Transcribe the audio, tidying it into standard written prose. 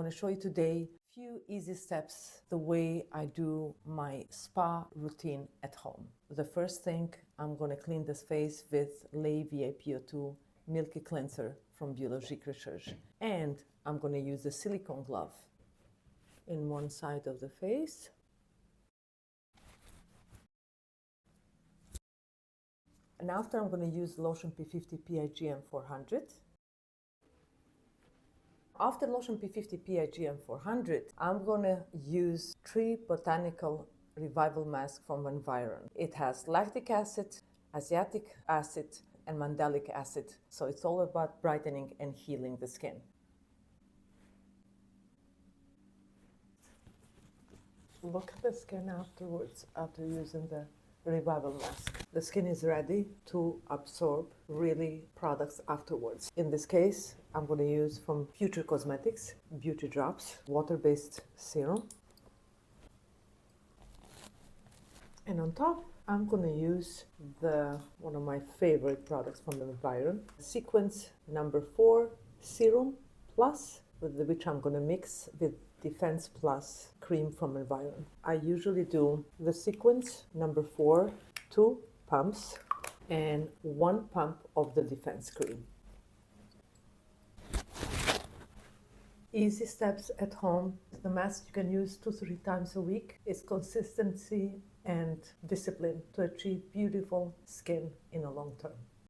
going to show you today few easy steps the way I do my spa routine at home. The first thing, I'm going to clean this face with Lait VAPO2 Milky Cleanser from Biologique Recherche. And I'm going to use a silicone glove in one side of the face. And after, I'm going to use Lotion P50 PIGM 400. After Lotion P50 PIGM 400, I'm going to use 3 Botanical Revival Masque from Environ. It has lactic acid, asiatic acid, and mandelic acid. So it's all about brightening and healing the skin. Look at the skin afterwards, after using the Revival Masque. The skin is ready to absorb really products afterwards. In this case, I'm going to use from Future Cosmetics Beauty Drops water-based serum. And on top, I'm going to use one of my favorite products from Environ, Sequence number 4 Serum Plus, which I'm going to mix with Defense Plus cream from Environ. I usually do the Sequence number 4, 2 pumps, and 1 pump of the Defense cream. Easy steps at home. The mask you can use 2-3 times a week. It's consistency and discipline to achieve beautiful skin in the long term.